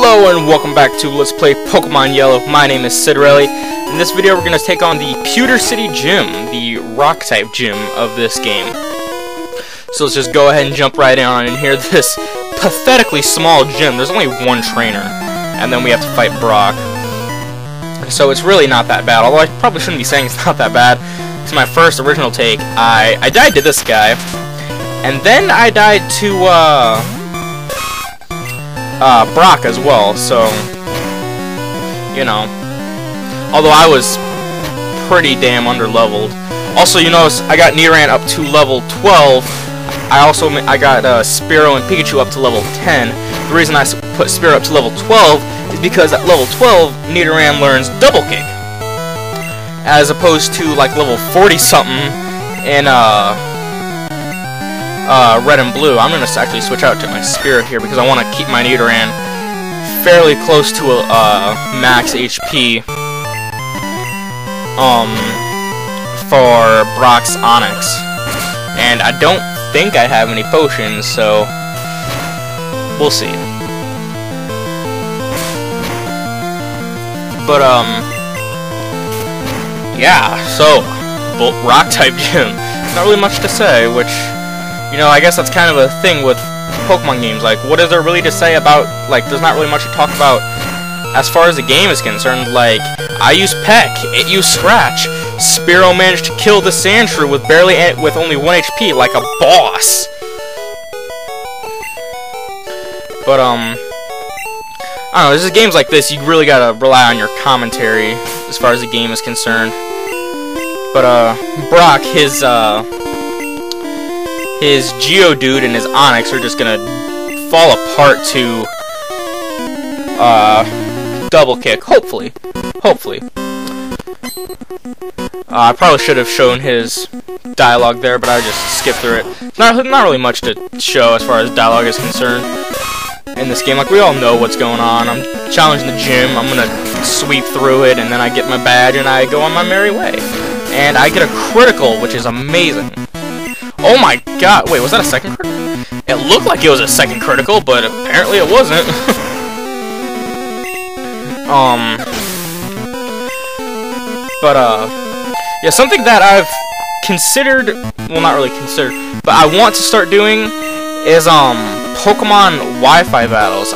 Hello and welcome back to Let's Play Pokemon Yellow. My name is Cidarelli. In this video we're going to take on the Pewter City gym, the rock type gym of this game. So let's just go ahead and jump right on in here. This pathetically small gym, there's only one trainer, and then we have to fight Brock. So it's really not that bad, although I probably shouldn't be saying it's not that bad. It's my first original take. I died to this guy, and then I died to Brock as well, so, you know, although I was pretty damn underleveled. Also, you notice I got Nidoran up to level 12. I got Spearow and Pikachu up to level 10. The reason I put Spearow up to level 12 is because at level 12, Nidoran learns Double Kick, as opposed to like level 40-something in Red and Blue. I'm gonna actually switch out to my Spirit here because I want to keep my Nidoran fairly close to a max HP for Brock's Onix, and I don't think I have any potions, so we'll see. But yeah, so rock type gym. Not really much to say, which, you know, I guess that's kind of a thing with Pokemon games. Like, what is there really to say about, like, there's not really much to talk about as far as the game is concerned. Like, I use Peck, it used Scratch, Spearow managed to kill the Sandshrew with only 1 HP, like a boss. But, I don't know, there's just games like this, you really gotta rely on your commentary as far as the game is concerned. But, Brock, his Geodude and his Onix are just gonna fall apart to Double Kick, hopefully. I probably should have shown his dialogue there, but I just skipped through it. Not really much to show as far as dialogue is concerned in this game. Like, we all know what's going on. I'm challenging the gym, I'm gonna sweep through it, and then I get my badge and I go on my merry way. And I get a critical, which is amazing. Oh my god, wait, was that a second critical? It looked like it was a second critical, but apparently it wasn't. Yeah, something that I've considered, well, not really considered, but I want to start doing is, Pokemon Wi-Fi battles.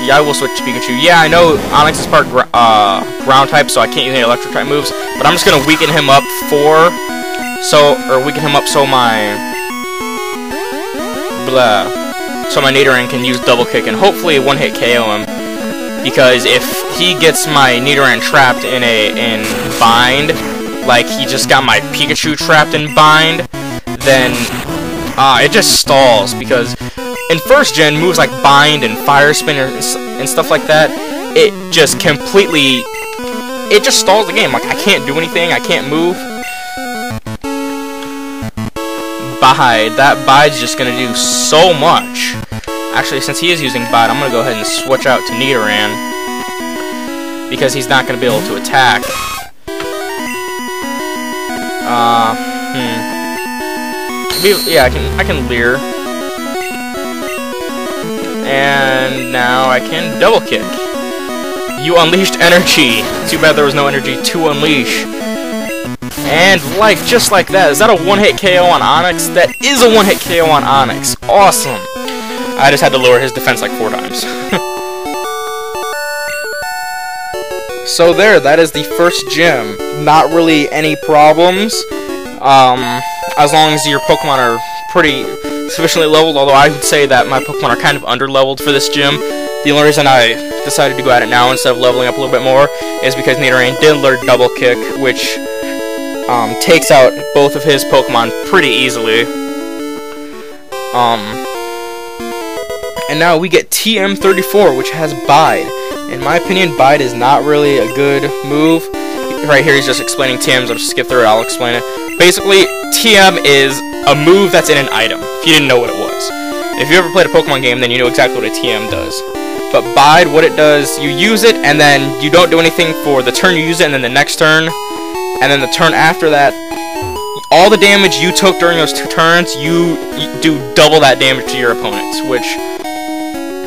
Yeah, I will switch to Pikachu. Yeah, I know Onix is part ground type, so I can't use any electric type moves, but I'm just gonna weaken him up so my Nidoran can use Double Kick and hopefully one-hit KO him. Because if he gets my Nidoran trapped in bind, like he just got my Pikachu trapped in bind, then it just stalls. Because in first gen, moves like bind and fire spin and stuff like that, it just stalls the game. Like, I can't do anything, I can't move. That Bide's just gonna do so much. Actually, since he is using Bide, I'm gonna go ahead and switch out to Nidoran because he's not gonna be able to attack. Yeah, I can Leer, and now I can Double Kick. You unleashed energy. Too bad there was no energy to unleash. And just like that, is that a one-hit KO on Onix? That is a one-hit KO on Onix. Awesome. I just had to lower his defense like 4 times. So there, that is the first gym. Not really any problems, as long as your Pokemon are pretty sufficiently leveled, although I would say that my Pokemon are kind of under-leveled for this gym. The only reason I decided to go at it now instead of leveling up a little bit more is because Nidoran did learn Double Kick, which takes out both of his Pokemon pretty easily. And now we get TM34, which has Bide. In my opinion, Bide is not really a good move. Right here, he's just explaining TMs. I'll just skip through it, I'll explain it. Basically, TM is a move that's in an item, if you didn't know what it was. If you ever played a Pokemon game, then you know exactly what a TM does. But Bide, what it does, you use it, and then you don't do anything for the turn you use it, and then the next turn, and then the turn after that, all the damage you took during those 2 turns, you do double that damage to your opponents, which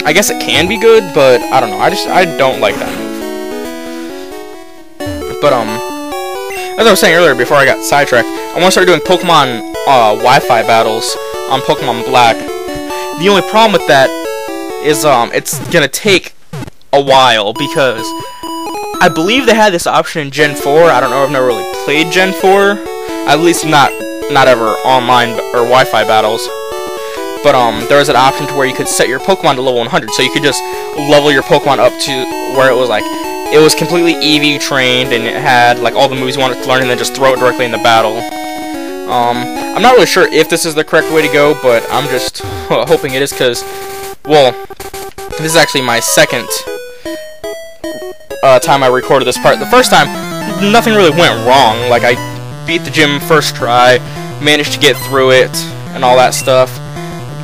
I guess it can be good, but I don't know. I don't like that move. But as I was saying earlier before I got sidetracked, I want to start doing Pokemon Wi-Fi battles on Pokemon Black. The only problem with that is it's gonna take a while because I believe they had this option in Gen 4. I don't know. I've never really played Gen 4. At least not ever online or Wi-Fi battles. But there was an option to where you could set your Pokemon to level 100, so you could just level your Pokemon up to where it was like it was completely EV trained and it had like all the moves you wanted to learn, and then just throw it directly in the battle. I'm not really sure if this is the correct way to go, but I'm just hoping it is, because, well, this is actually my second time I recorded this part. The first time, nothing really went wrong. Like, I beat the gym first try, managed to get through it, and all that stuff.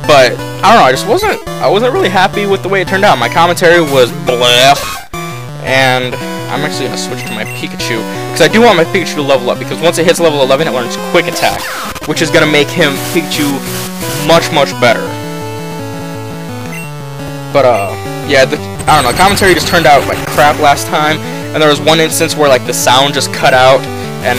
But I don't know. I wasn't really happy with the way it turned out. My commentary was bleh, and I'm actually gonna switch to my Pikachu because I do want my Pikachu to level up. Because once it hits level 11, it learns Quick Attack, which is gonna make Pikachu much better. But yeah, I don't know. Commentary just turned out like crap last time, and there was one instance where like the sound just cut out, and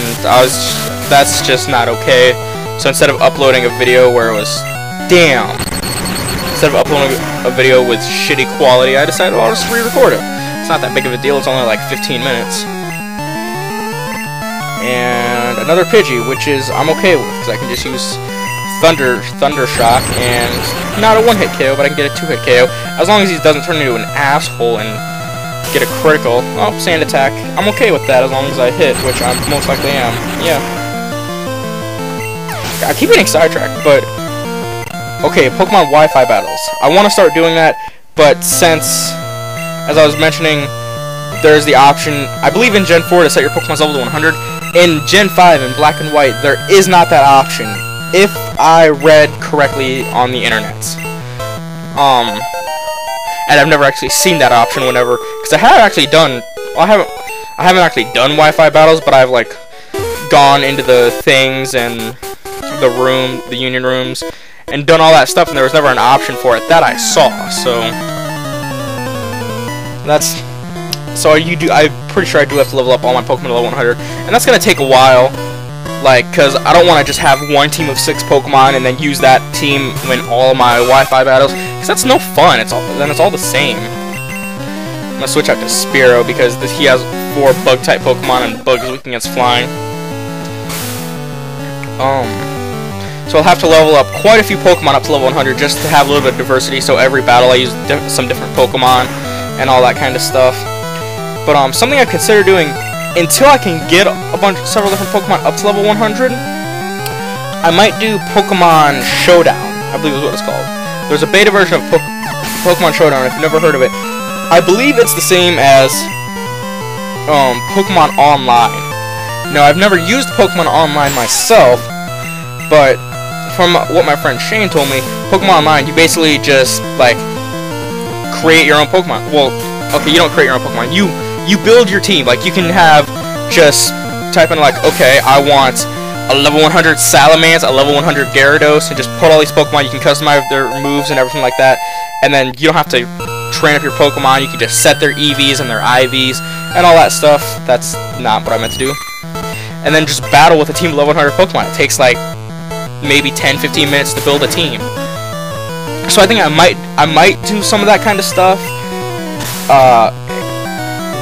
that's just not okay. So instead of uploading a video where it was instead of uploading a video with shitty quality, I decided I'll just re-record it. It's not that big of a deal. It's only like 15 minutes. And another Pidgey, which is I'm okay with, because I can just use Thunder Shock, and not a one-hit KO, but I can get a two-hit KO, as long as he doesn't turn into an asshole and get a critical. Oh, Sand Attack. I'm okay with that as long as I hit, which I most likely am. Yeah. I keep getting sidetracked, but okay, Pokemon Wi-Fi battles. I want to start doing that, but since, as I was mentioning, there's the option, I believe in Gen 4, to set your Pokemon's level to 100. In Gen 5, in Black and White, there is not that option, if I read correctly on the internet. And I've never actually seen that option whenever, because I have actually done, well, I haven't actually done Wi-Fi battles, but I've like gone into the things and the union rooms, and done all that stuff, and there was never an option for it that I saw. So I'm pretty sure I do have to level up all my Pokemon to level 100, and that's gonna take a while. Like, cause I don't want to just have one team of 6 Pokemon and then use that team in all of my Wi-Fi battles, cause that's no fun. It's all the same. I'm gonna switch out to Spearow because he has 4 Bug-type Pokemon, and Bug is weak against flying. So I'll have to level up quite a few Pokemon up to level 100 just to have a little bit of diversity. So every battle I use some different Pokemon and all that kind of stuff. But something I consider doing until I can get several different Pokemon up to level 100, I might do Pokemon Showdown, I believe is what it's called. There's a beta version of Pokemon Showdown, if you've never heard of it. I believe it's the same as Pokemon Online. Now, I've never used Pokemon Online myself, but from what my friend Shane told me, Pokemon Online, you basically just, like, create your own Pokemon. Well, okay, you don't create your own Pokemon. You build your team. Like, you can have just type in, like, okay, I want a level 100 Salamence, a level 100 Gyarados, and just put all these Pokemon. You can customize their moves and everything like that, and then you don't have to train up your Pokemon. You can just set their EVs and their IVs and all that stuff. That's not what I meant to do. And then just battle with a team of level 100 Pokemon. It takes, like, maybe 10-15 minutes to build a team. So I think I might do some of that kind of stuff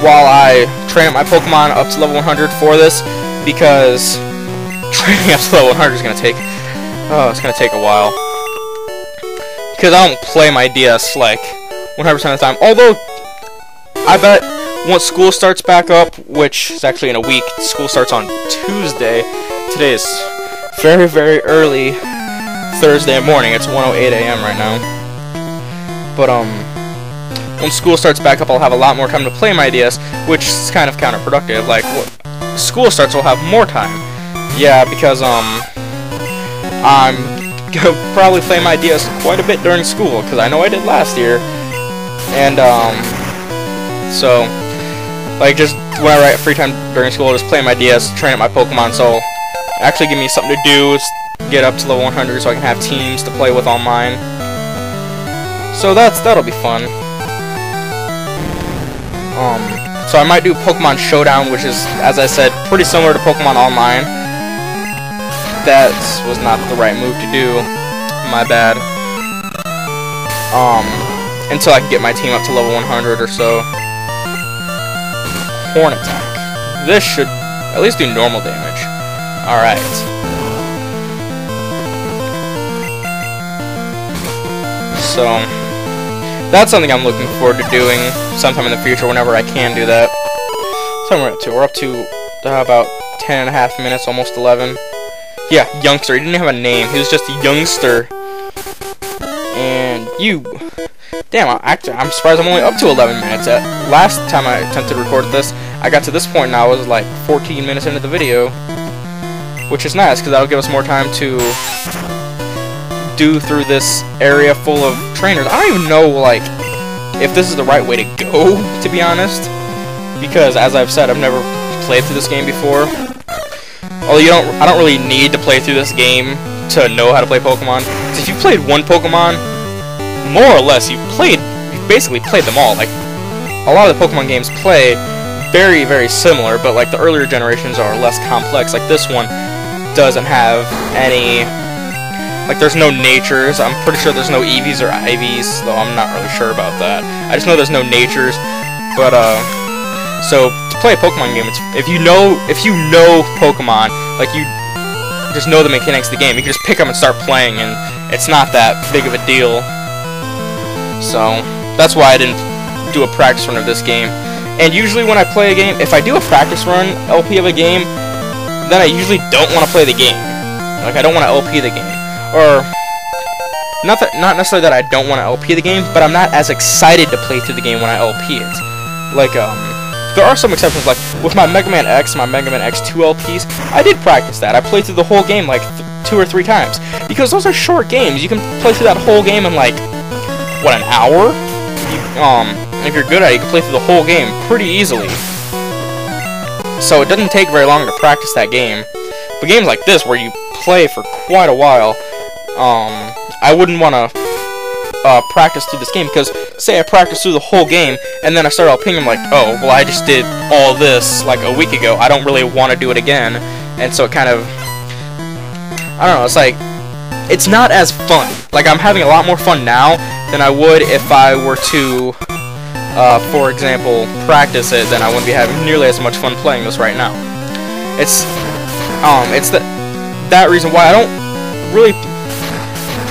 while I train up my Pokemon up to level 100 for this, because training up to level 100 is gonna take it's gonna take a while. Because I don't play my DS like 100% of the time. Although I bet once school starts back up, which is actually in a week, school starts on Tuesday. Today is very early Thursday morning. It's 1:08 a.m. right now. But when school starts back up, I'll have a lot more time to play my DS, which is kind of counterproductive. Like, school starts, I'll have more time. Yeah, because I'm gonna probably play my DS quite a bit during school, because I know I did last year. And so, like, just whenever I have free time during school, I'll just play my DS, train up my Pokemon. So actually give me something to do, get up to level 100 so I can have teams to play with online. So that'll be fun. So I might do Pokemon Showdown, which is, as I said, pretty similar to Pokemon Online. That was not the right move to do. My bad. Until I can get my team up to level 100 or so. Horn Attack. This should at least do normal damage. Alright. So that's something I'm looking forward to doing sometime in the future whenever I can do that. So we're up to about 10.5 minutes, almost 11. Yeah, youngster. He didn't have a name. He was just a youngster. And you... Damn, I'm surprised I'm only up to 11 minutes. Last time I attempted to record this, I got to this point and I was like 14 minutes into the video. Which is nice, because that'll give us more time to do through this area full of trainers. I don't even know, like, if this is the right way to go, to be honest. Because, as I've said, I've never played through this game before. Although I don't really need to play through this game to know how to play Pokemon. Because if you played one Pokemon, more or less, you've basically played them all. Like, a lot of the Pokemon games play very, very similar, but like the earlier generations are less complex. Like this one doesn't have any, like there's no natures. I'm pretty sure there's no Eevees or Ivies, though I'm not really sure about that. I just know there's no natures. But so to play a Pokemon game, if you know Pokemon, like you just know the mechanics of the game, you can just pick up and start playing, and it's not that big of a deal. So that's why I didn't do a practice run of this game. And usually when I play a game, if I do a practice run LP of a game, then I usually don't want to play the game. Like I don't want to LP the game, or not necessarily that I don't want to LP the game, but I'm not as excited to play through the game when I LP it. Like there are some exceptions, like with my Mega Man X, my Mega Man X2 LPs, I did practice that. I played through the whole game like 2 or 3 times, because those are short games. You can play through that whole game in like, what, an hour? If you're good at it, you can play through the whole game pretty easily. So it doesn't take very long to practice that game. But games like this, where you play for quite a while, I wouldn't want to practice through this game, because say I practice through the whole game, and then I start LPing, I'm like, oh, well I just did all this like a week ago, I don't really want to do it again. And so it kind of, I don't know, it's like, it's not as fun. Like, I'm having a lot more fun now than I would if I were to, for example, practice it. Then I wouldn't be having nearly as much fun playing this right now. It's that reason why I don't really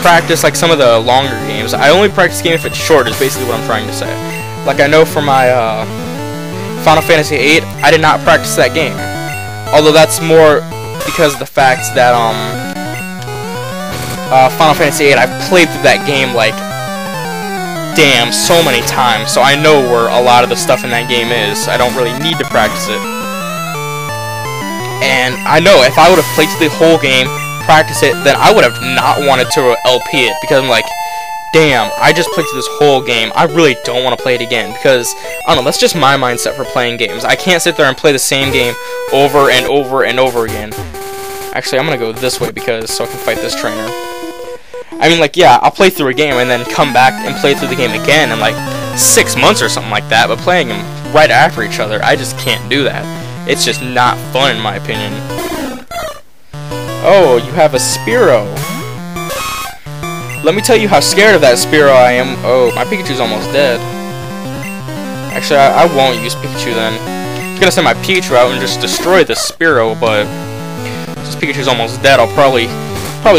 practice like some of the longer games. I only practice game if it's short, is basically what I'm trying to say. Like, I know for my Final Fantasy VIII, I did not practice that game. Although that's more because of the fact that Final Fantasy VIII, I've played through that game like, damn, so many times, so I know where a lot of the stuff in that game is. I don't really need to practice it. And I know if I would have played through the whole game, practice it, then I would have not wanted to LP it, because I'm like, damn, I just played through this whole game, I really don't want to play it again, because, I don't know, that's just my mindset for playing games. I can't sit there and play the same game over and over and over again. Actually, I'm gonna go this way, because, so I can fight this trainer. I mean, like, yeah, I'll play through a game and then come back and play through the game again in like 6 months or something like that, but playing them right after each other, I just can't do that. It's just not fun, in my opinion. Oh, you have a Spearow. Let me tell you how scared of that Spearow I am. Oh, my Pikachu's almost dead. Actually, I won't use Pikachu then. I'm gonna send my Pikachu out and just destroy the Spearow, but since Pikachu's almost dead, I'll probably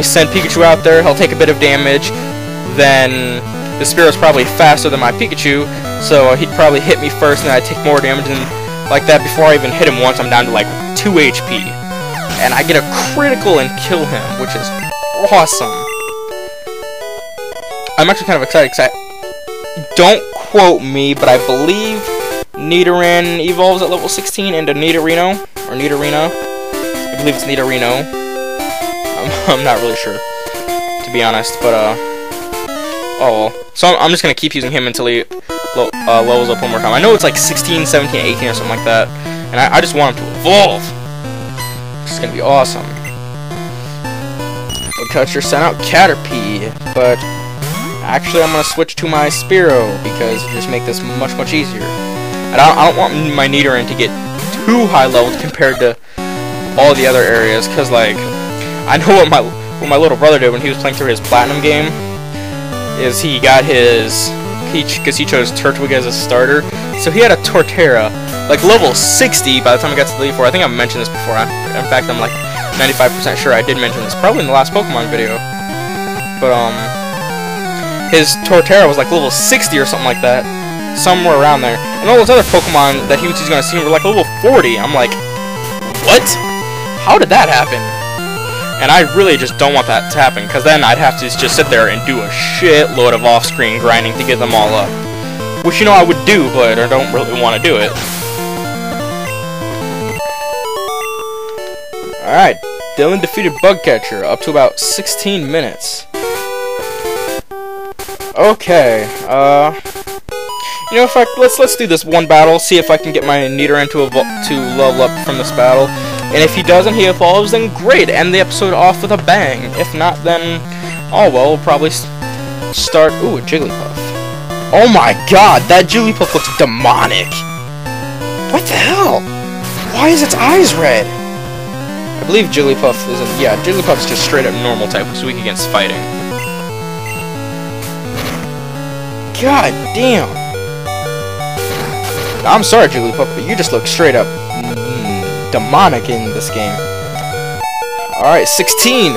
send Pikachu out there. He'll take a bit of damage. Then the Spearow's probably faster than my Pikachu, so he'd probably hit me first, and then I'd take more damage, and like that, before I even hit him once, I'm down to like 2 HP. And I get a critical and kill him, which is awesome. I'm actually kind of excited, because don't quote me, but I believe Nidoran evolves at level 16 into Nidorino, or Nidorina. I believe it's Nidorino. I'm not really sure, to be honest, but oh well. So I'm just gonna keep using him until he levels up one more time. I know it's like 16, 17, 18 or something like that, and I just want him to evolve. It's gonna be awesome. Woodcutcher sent out Caterpie, but Actually, I'm gonna switch to my Spearow because it just make this much easier. And I don't want my Nidoran to get too high leveled compared to all the other areas, cause like I know what my little brother did when he was playing through his platinum game. Is he got his because he chose Turtwig as a starter, so he had a Torterra like level 60 by the time I got to the Elite Four. I think I've mentioned this before. In fact, I'm like 95% sure I did mention this, probably in the last Pokemon video. But his Torterra was like level 60 or something like that, somewhere around there. And all those other Pokemon that he was using on his team were like level 40. I'm like, what? How did that happen? And I really just don't want that to happen, because then I'd have to just sit there and do a shitload of off-screen grinding to get them all up. Which, you know, I would do, but I don't really want to do it. Alright, Dylan defeated Bugcatcher, up to about 16 minutes. Okay, you know, let's do this one battle, see if I can get my Nidoran to level up from this battle. And if he doesn't, he evolves, then great, end the episode off with a bang. If not, then, oh well, we'll probably start, ooh, a Jigglypuff. Oh my god, that Jigglypuff looks demonic! What the hell? Why is its eyes red? I believe Jigglypuff isn't, yeah, Jigglypuff's just straight up normal type, so weak against fighting. God damn! I'm sorry, Jigglypuff, but you just look straight up demonic in this game. Alright, 16.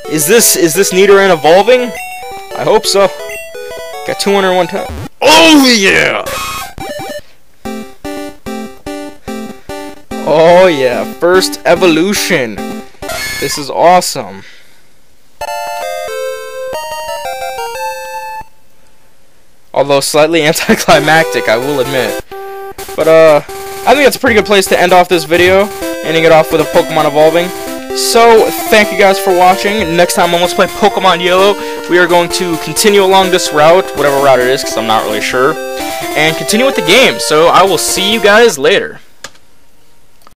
Is this Nidoran evolving? I hope so. Got 201 times. Oh yeah! Oh yeah, first evolution. This is awesome. Although slightly anticlimactic, I will admit. But I think that's a pretty good place to end off this video, ending it off with a Pokemon evolving. So, thank you guys for watching. Next time on Let's Play Pokemon Yellow, we are going to continue along this route, whatever route it is, because I'm not really sure, and continue with the game. So, I will see you guys later.